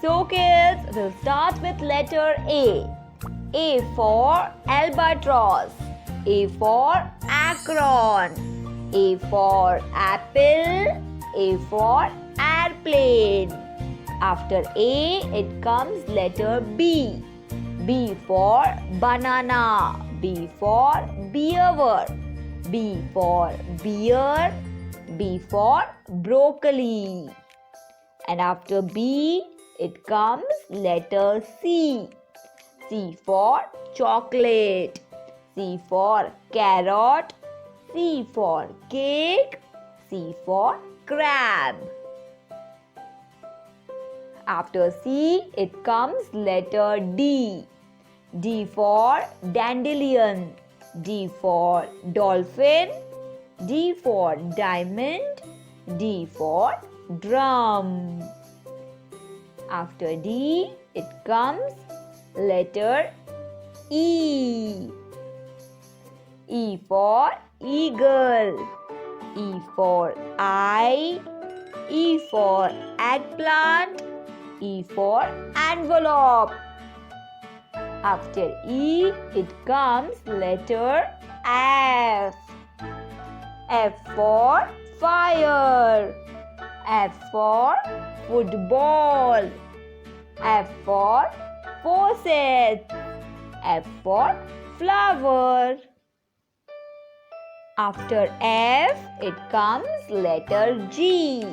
So kids, we'll start with letter A. A for Albatross. A for Acorn. A for Apple. A for Airplane. After A, it comes letter B. B for Banana. B for Beaver. B for Beer. B for Broccoli. And after B, it comes letter C. C for Chocolate. C for Carrot. C for Cake. C for Crab. After C, it comes letter D. D for Dandelion. D for Dolphin. D for Diamond. D for Drum. After D, it comes letter E. E for Eagle. E for Eye. E for Eggplant. E for Envelope. After E, it comes letter F. F for Fire. F for Football. F for Faucet. F for Flower. After F, it comes letter G.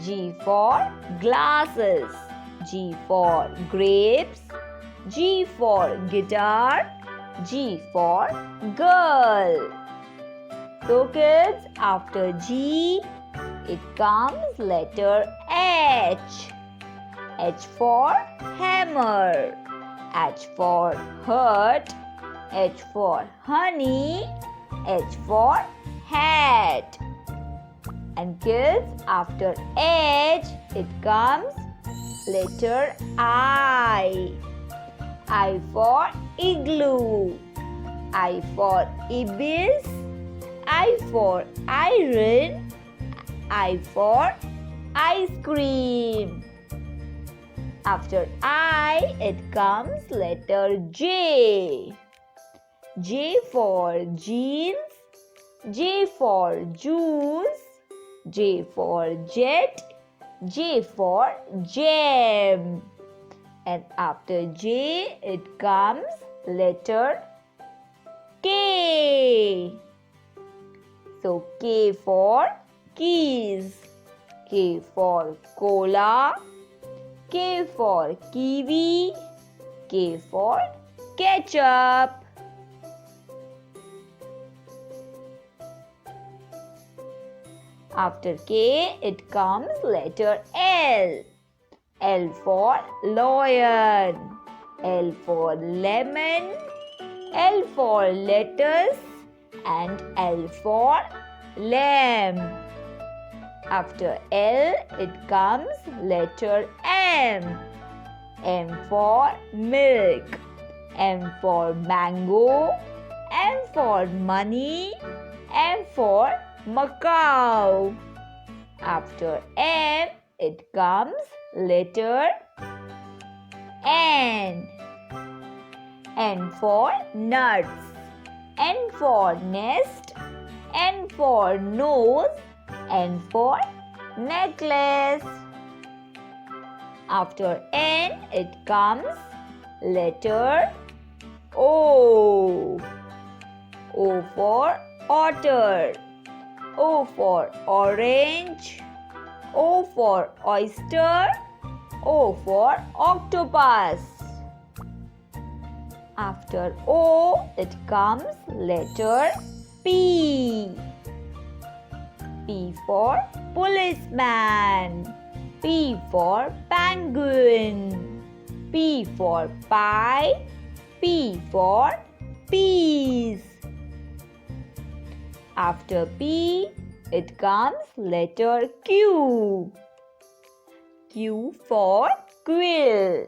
G for Glasses. G for Grapes. G for Guitar. G for Girl. So kids, after G, it comes letter H. H for Hammer. H for Hurt. H for Honey. H for Hat. And kids, after H, it comes letter I. I for Igloo. I for Ibis. I for Iron. I for Ice Cream. After I, it comes letter J. J for Jeans. J for Juice. J for Jet. J for Jam. And after J, it comes letter K. So K for Keys. K for Cola. K for Kiwi. K for Ketchup. After K, it comes letter L. L for Lion. L for Lemon. L for Lettuce. And L for Lamb. After L, it comes letter M. M for Milk. M for Mango. M for Money. M for Macau. After M, it comes letter N. N for Nuts. N for Nest. N for Nose. N for Necklace. After N, it comes letter O. O for Otter. O for Orange. O for Oyster. O for Octopus. After O, it comes letter P. P for Policeman. P for Penguin. P for Pie. P for Peas. After P, it comes letter Q. Q for Quill.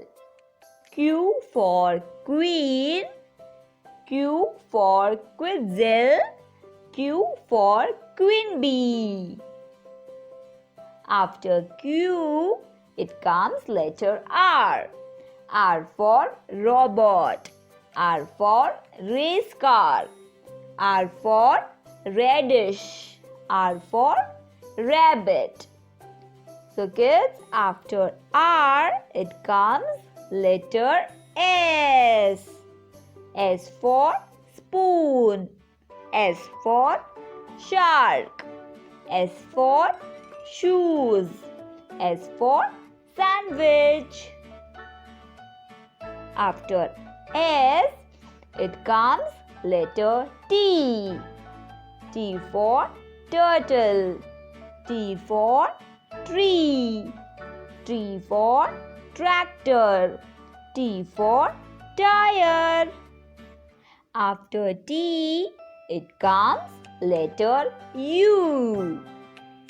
Q for Queen. Q for Quetzal. Q for Queen Bee. After Q, it comes letter R. R for robot. R for race car. R for radish. R for rabbit. So kids, after R, it comes letter S. S for spoon. S for shark. S for shoes. S for sandwich. After S, it comes letter T. T for turtle. T for tree. T for tractor. T for tire. After T, it comes letter U.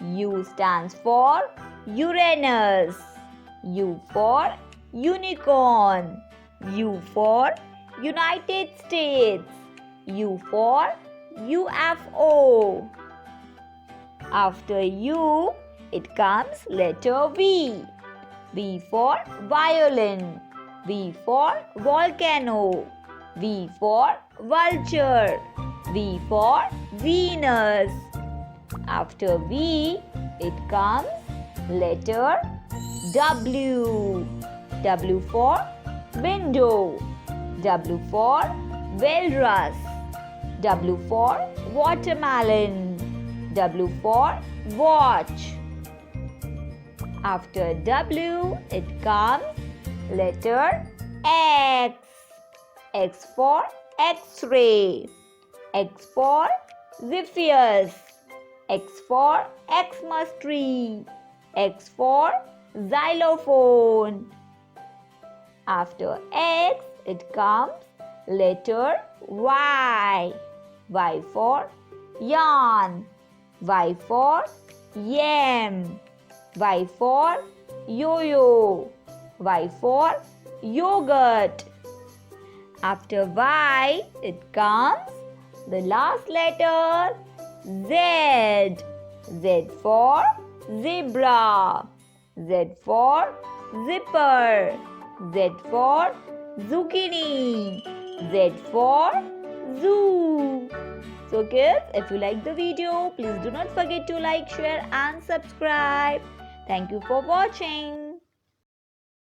U stands for Uranus. U for unicorn. U for United States. U for UFO. After U, it comes letter V. V for violin. V for volcano. V for vulture. V for Venus. After V, it comes letter W. W for window. W for walrus. W for watermelon. W for watch. After W, it comes letter X. X for X-ray. X for Zephyrs. X for Xmas tree. X for xylophone. After X, it comes letter Y. Y for yarn. Y for yam. Y for yo-yo. Y for yogurt. After Y, it comes the last letter Z. Z for zebra. Z for zipper. Z for zucchini. Z for zoo. So kids, if you like the video, please do not forget to like, share and subscribe. Thank you for watching.